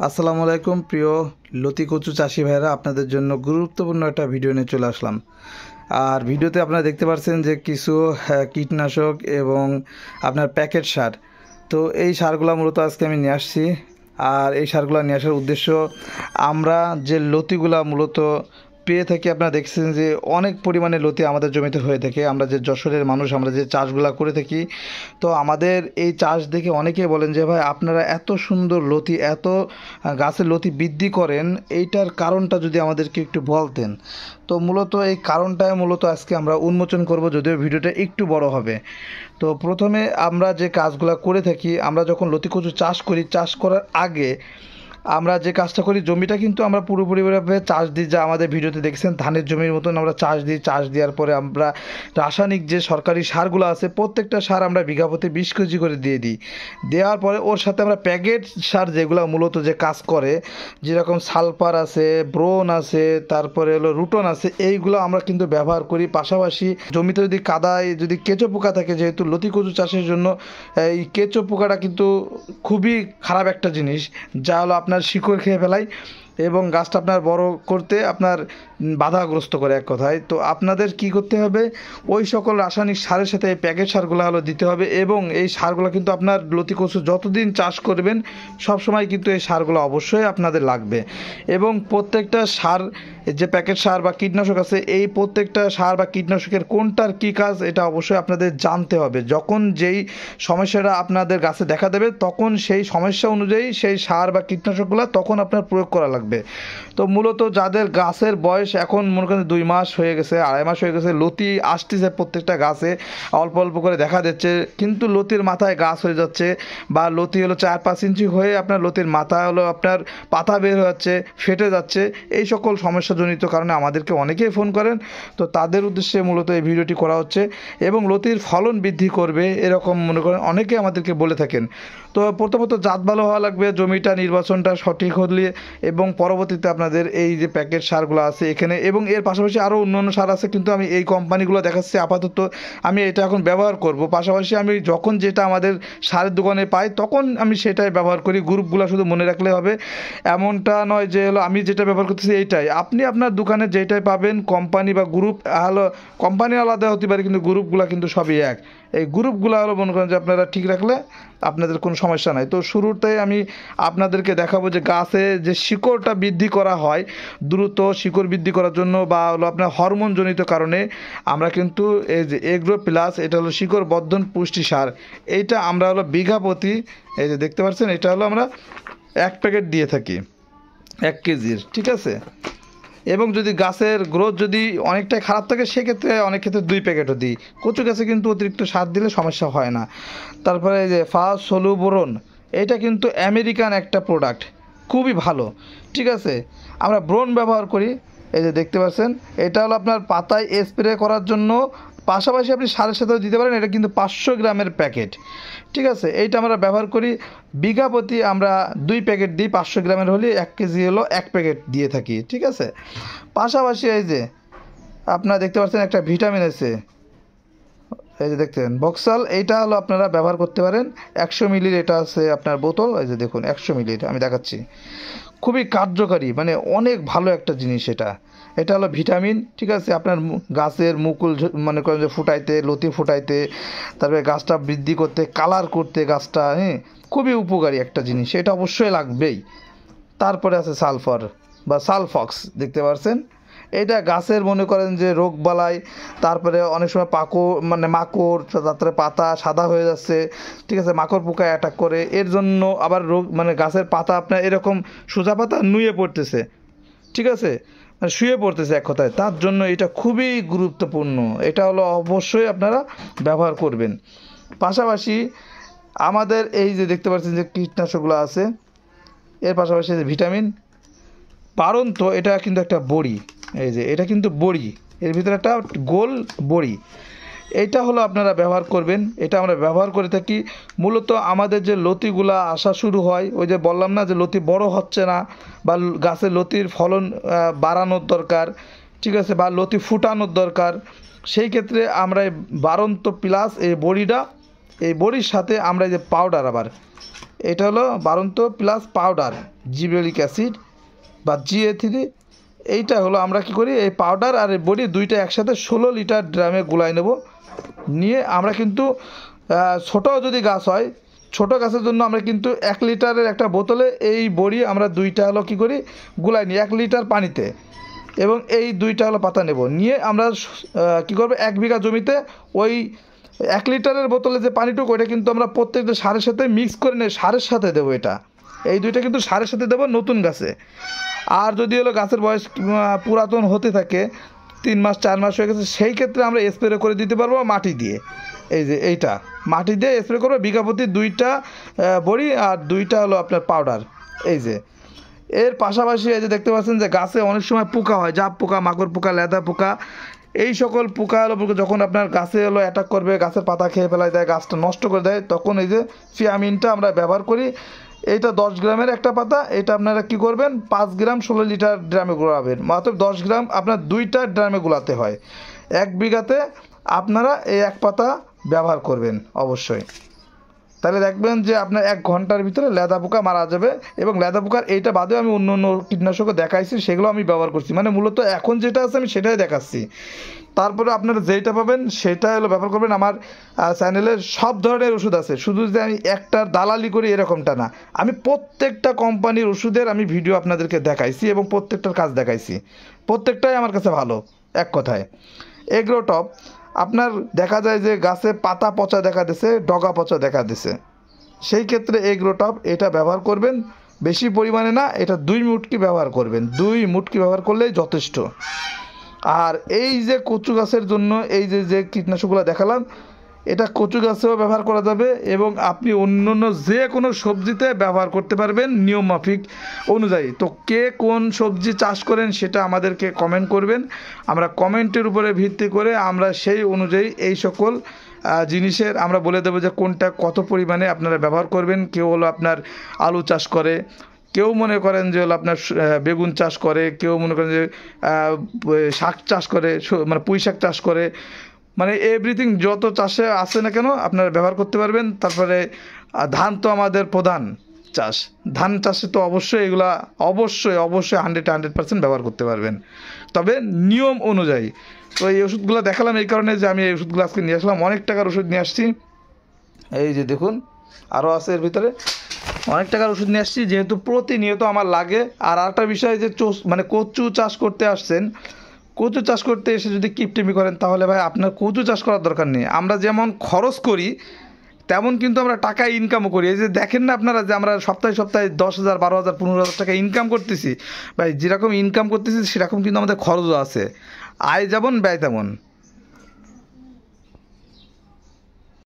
আসসালামু আলাইকুম প্রিয় লতি কচু চাষি ভাইরা, আপনাদের জন্য গুরুত্বপূর্ণ একটা ভিডিও নিয়ে চলে আসলাম। আর ভিডিওতে আপনারা দেখতে পাচ্ছেন যে কিছু কীটনাশক এবং আপনার প্যাকেট সার। তো এই সারগুলো মূলত আজকে আমি নিয়ে আসছি। আর এই সারগুলো নিয়ে আসার উদ্দেশ্য, আমরা যে লতিগুলা মূলত পেয়ে থাকি, আপনারা দেখছেন যে অনেক পরিমাণে লতি আমাদের জমিতে হয়ে থাকে। আমরা যে যশোরের মানুষ, আমরা যে চাষগুলো করে থাকি, তো আমাদের এই চাষ দেখে অনেকেই বলেন যে ভাই আপনারা এত সুন্দর লতি, এত গাছের লতি বৃদ্ধি করেন, এইটার কারণটা যদি আমাদেরকে একটু বলতেন। তো মূলত এই কারণটাই মূলত আজকে আমরা উন্মোচন করব, যদিও ভিডিওটা একটু বড় হবে। তো প্রথমে আমরা যে কাজগুলো করে থাকি, আমরা যখন লতি কচু চাষ করি, চাষ করার আগে আমরা যে কাজটা করি, জমিটা কিন্তু আমরা পুরোপুরিভাবে চাষ দিই, যা আমাদের ভিডিওতে দেখছেন ধানের জমির মতন আমরা চাষ দিই। চাষ দেওয়ার পরে আমরা রাসায়নিক যে সরকারি সারগুলো আছে, প্রত্যেকটা সার আমরা বিঘা প্রতি 20 কেজি করে দিয়ে দিই। দেওয়ার পরে ওর সাথে আমরা প্যাকেট সার যেগুলো মূলত যে কাজ করে, যেরকম সালফার আছে, ব্রোন আছে, তারপরে হলো রুটন আছে, এইগুলো আমরা কিন্তু ব্যবহার করি। পাশাপাশি জমিতে যদি কাদায় যদি কেঁচো পোকা থাকে, যেহেতু লতি কচু চাষের জন্য এই কেঁচো পোকাটা কিন্তু খুবই খারাপ একটা জিনিস, যা হলো আপনার শিকড় খেয়ে ফেলায় এবং গাছটা আপনার বড় করতে আপনার বাধাগ্রস্ত করে এক কথায়। তো আপনাদের কি করতে হবে, ওই সকল রাসায়নিক সারের সাথে এই প্যাকেট সারগুলো হলো দিতে হবে। এবং এই সারগুলো কিন্তু আপনার লতি কচু যতদিন চাষ করবেন সব সময় কিন্তু এই সারগুলো অবশ্যই আপনাদের লাগবে। এবং প্রত্যেকটা সার, যে প্যাকেট সার বা কীটনাশক আছে, এই প্রত্যেকটা সার বা কীটনাশকের কোনটার কী কাজ এটা অবশ্যই আপনাদের জানতে হবে। যখন যেই সমস্যাটা আপনাদের গাছে দেখা দেবে, তখন সেই সমস্যা অনুযায়ী সেই সার বা কীটনাশকগুলো তখন আপনার প্রয়োগ করা লাগবে। তো মূলত যাদের গাছের বয়স এখন মনে করেন 2 মাস হয়ে গেছে, 2.5 মাস হয়ে গেছে, লতি আসতেছে প্রত্যেকটা গাছে, অল্প অল্প করে দেখা দিচ্ছে, কিন্তু লতির মাথায় গাছ হয়ে যাচ্ছে, বা লতি হলো 4-5 ইঞ্চি হয়ে আপনার লতির মাথা হলো আপনার পাতা বের হয়ে যাচ্ছে, ফেটে যাচ্ছে। এই সকল সমস্যাজনিত কারণে আমাদেরকে অনেকেই ফোন করেন। তো তাদের উদ্দেশ্যে মূলত এই ভিডিওটি করা হচ্ছে। এবং লতির ফলন বৃদ্ধি করবে এরকম মনে করেন অনেকে আমাদেরকে বলে থাকেন। তো প্রথমত জাত ভালো হওয়া লাগবে, জমিটা নির্বাচনটা সঠিক হলে, এবং পরবর্তীতে আপনাদের এই যে প্যাকেট সারগুলো আছে এখানে, এবং এর পাশাপাশি আরও অন্যান্য সার আছে, কিন্তু আমি এই কোম্পানিগুলো দেখাচ্ছি আপাতত, আমি এটা এখন ব্যবহার করব। পাশাপাশি আমি যখন যেটা আমাদের সারের দোকানে পাই তখন আমি সেটাই ব্যবহার করি। গ্রুপগুলো শুধু মনে রাখলে হবে, এমনটা নয় যে হলো আমি যেটা ব্যবহার করতেছি এইটাই। আপনি আপনার দোকানে যেটাই পাবেন, কোম্পানি বা গ্রুপ হলো, কোম্পানি আলাদা হতে পারে কিন্তু গ্রুপগুলো কিন্তু সবই এক। এই গ্রুপগুলো হলো মনে করেন যে আপনারা ঠিক রাখলে আপনাদের কোনো সমস্যা নাই। তো শুরুতেই আমি আপনাদেরকে দেখাবো যে গাছে যে শিকড়টা বৃদ্ধি করা হয়, দ্রুত শিকড় বৃদ্ধি করার জন্য বা হলো আপনার হরমোনজনিত কারণে আমরা কিন্তু এই যে এগ্রো প্লাস, এটা হলো শিকড় বর্ধন পুষ্টি সার, এইটা আমরা হলো বিঘা প্রতি, এই যে দেখতে পাচ্ছেন, এটা হলো আমরা 1 প্যাকেট দিয়ে থাকি 1 কেজির, ঠিক আছে। এবং যদি গাছের গ্রোথ যদি অনেকটাই খারাপ থাকে, সেক্ষেত্রে অনেক ক্ষেত্রে 2 প্যাকেটও দিই। কচু গাছে কিন্তু অতিরিক্ত সার দিলে সমস্যা হয় না। তারপরে এই যে ফাসফোরুবোরন, এটা কিন্তু আমেরিকান একটা প্রোডাক্ট, খুবই ভালো, ঠিক আছে। আমরা ব্রোন ব্যবহার করি, এই যে দেখতে পাচ্ছেন, এটা হলো আপনার পাতায় স্প্রে করার জন্য, পাশাপাশি আপনি সারের সাথেও দিতে পারেন। এটা কিন্তু 500 গ্রামের প্যাকেট, ঠিক আছে। এইটা আমরা ব্যবহার করি, বিঘা প্রতি আমরা 2 প্যাকেট দিই। 500 গ্রামের হলে 1 কেজি হলো 1 প্যাকেট দিয়ে থাকি, ঠিক আছে। পাশাপাশি এই যে আপনারা দেখতে পাচ্ছেন একটা ভিটামিন আছে, এই যে দেখতেন বক্সাল, এইটা হলো আপনারা ব্যবহার করতে পারেন। 100 মিলির এটা আছে আপনার বোতল, এই যে দেখুন 100 মিলির আমি দেখাচ্ছি, খুবই কার্যকারী, মানে অনেক ভালো একটা জিনিস এটা। এটা হলো ভিটামিন, ঠিক আছে। আপনার গাছের মুকুল মনে করেন যে ফুটাইতে, লতি ফুটাইতে, তারপরে গাছটা বৃদ্ধি করতে, কালার করতে গাছটা, হ্যাঁ, খুবই উপকারী একটা জিনিস, এটা অবশ্যই লাগবেই। তারপরে আছে সালফার বা সালফক্স, দেখতে পাচ্ছেন, এটা গাছের মনে করেন যে রোগ বালাই, তারপরে অনেক সময় মাকড়, তারপরে পাতা সাদা হয়ে যাচ্ছে, ঠিক আছে, মাকড় পোকা অ্যাটাক করে, এর জন্য আবার রোগ মানে গাছের পাতা আপনার এরকম সোজা পাতা নুয়ে পড়তেছে, ঠিক আছে, শুয়ে পড়তেছে এক কথায়, তার জন্য এটা খুবই গুরুত্বপূর্ণ। এটা হলো অবশ্যই আপনারা ব্যবহার করবেন। পাশাপাশি আমাদের এই যে দেখতে পাচ্ছেন যে কীটনাশকগুলো আছে, এর পাশাপাশি যে ভিটামিন পারন্ত, এটা কিন্তু একটা বড়ি, এই যে এটা কিন্তু বড়ি, এর ভিতরে একটা গোল বড়ি, এইটা হলো আপনারা ব্যবহার করবেন। এটা আমরা ব্যবহার করে থাকি মূলত আমাদের যে লতিগুলা আসা শুরু হয়, ওই যে বললাম না যে লতি বড় হচ্ছে না, বা গাছের লতির ফলন বাড়ানোর দরকার, ঠিক আছে, বা লতি ফুটানোর দরকার, সেই ক্ষেত্রে আমরা এই বারন্ত প্লাস এই বড়িটা এই বড়ির সাথে আমরা এই যে পাউডার, আবার এটা হলো বারন্ত প্লাস পাউডার জিবরেলিক অ্যাসিড বা GA3। এইটা হলো আমরা কি করি, এই পাউডার আর এই বড়ি দুইটা একসাথে 16 লিটার ড্রামে গুলাই নেব। নিয়ে আমরা কিন্তু ছোটো যদি গাছ হয়, ছোটো গাছের জন্য আমরা কিন্তু 1 লিটারের একটা বোতলে এই বড়ি আমরা দুইটা হলো কী করি গুলাই নিই 1 লিটার পানিতে, এবং এই দুইটা হলো পাতা নেব। নিয়ে আমরা কী করবো, 1 বিঘা জমিতে ওই 1 লিটারের বোতলে যে পানিটুকু ওইটা কিন্তু আমরা প্রত্যেকটা সারের সাথে মিক্স করে নিয়ে সারের সাথে দেবো। এটা এই দুইটা কিন্তু সারের সাথে দেবো নতুন গাছে। আর যদি হলো গাছের বয়স পুরাতন হতে থাকে, 3 মাস 4 মাস হয়ে গেছে, সেই ক্ষেত্রে আমরা স্প্রে করে দিতে পারবো মাটি দিয়ে। এই যে এইটা মাটি দিয়ে স্প্রে করবো, বিঘা প্রতি 2টা বড়ি আর 2টা হলো আপনার পাউডার। এই যে এর পাশাপাশি এই যে দেখতে পাচ্ছেন যে গাছে অনেক সময় পোকা হয়, জাপ পোকা, মাকড় পোকা, লেদা পোকা, এই সকল পোকা হলো যখন আপনার গাছে হলো অ্যাটাক করবে, গাছের পাতা খেয়ে ফেলায় দেয়, গাছটা নষ্ট করে দেয়, তখন এই যে ফিয়ামিনটা আমরা ব্যবহার করি। এইটা 10 গ্রামের একটা পাতা, এটা আপনারা কি করবেন 5 গ্রাম 16 লিটার ড্রামে গুলাবেন, মাত্র 10 গ্রাম আপনার 2টা ড্রামে গুলাতে হয়। 1 বিঘাতে আপনারা এই 1 পাতা ব্যবহার করবেন অবশ্যই। তাহলে দেখবেন যে আপনার 1 ঘন্টার ভিতরে লেদা পোকা মারা যাবে। এবং লেদা পোকার এইটা বাদেও আমি অন্য অন্য কীটনাশকও দেখাইছি, সেগুলো আমি ব্যবহার করছি, মানে মূলত এখন যেটা আছে আমি সেটাই দেখাচ্ছি। তারপরে আপনারা যেটা পাবেন সেটা হলো ব্যবহার করবেন। আমার চ্যানেলের সব ধরনের ওষুধ আছে, শুধু যে আমি একটার দালালি করি এরকমটা না, আমি প্রত্যেকটা কোম্পানির ওষুধের আমি ভিডিও আপনাদেরকে দেখাইছি এবং প্রত্যেকটার কাজ দেখাইছি, প্রত্যেকটাই আমার কাছে ভালো। এক কথায় এগ্রোটপ আপনার দেখা যায় যে গাছে পাতা পচা দেখা দিছে, ডগা পচা দেখা দিছে, সেই ক্ষেত্রে এগ্রোটপ এটা ব্যবহার করবেন, বেশি পরিমাণে না, এটা 2 মুটকি ব্যবহার করবেন, 2 মুটকি ব্যবহার করলেই যথেষ্ট। আর এই যে কচু গাছের জন্য এই যে কীটনাশকগুলো দেখালাম, এটা কচু গাছেও ব্যবহার করা যাবে এবং আপনি অন্য অন্য যে কোনো সবজিতে ব্যবহার করতে পারবেন নিয়ম মাফিক অনুযায়ী। তো কে কোন সবজি চাষ করেন সেটা আমাদেরকে কমেন্ট করবেন, আমরা কমেন্টের উপরে ভিত্তি করে আমরা সেই অনুযায়ী এই সকল জিনিসের আমরা বলে দেবো যে কোনটা কত পরিমাণে আপনারা ব্যবহার করবেন। কেউ হলো আপনার আলু চাষ করে, কেউ মনে করেন যে হলো আপনার বেগুন চাষ করে, কেউ মনে করেন যে শাক চাষ করে, মানে পুঁই শাক চাষ করে, মানে এভরিথিং যত চাষে আসে না কেন আপনারা ব্যবহার করতে পারবেন। তারপরে ধান তো আমাদের প্রধান চাষ, ধান চাষে তো অবশ্যই এগুলা অবশ্যই 100% ব্যবহার করতে পারবেন, তবে নিয়ম অনুযায়ী। তো এই ওষুধগুলো দেখালাম এই কারণে যে আমি এই ওষুধগুলো আজকে নিয়ে আসলাম, অনেক টাকার ওষুধ নিয়ে আসছি। এই যে দেখুন আরও আছে এর ভিতরে, অনেক টাকার ওষুধ নিয়ে আসছি, যেহেতু প্রতিনিয়ত আমার লাগে। আর একটা বিষয় যে মানে কচু চাষ করতে আসছেন, কচু চাষ করতে এসে যদি কিপটিমি করেন তাহলে ভাই আপনার কচু চাষ করার দরকার নেই। আমরা যেমন খরচ করি তেমন কিন্তু আমরা টাকা ইনকামও করি। এই যে দেখেন না আপনারা যে আমরা সপ্তাহে 10,000, 12,000, 15,000 টাকা ইনকাম করতেছি, ভাই যেরকম ইনকাম করতেছি সেরকম কিন্তু আমাদের খরচও আছে, আয় যেমন ব্যয় তেমন।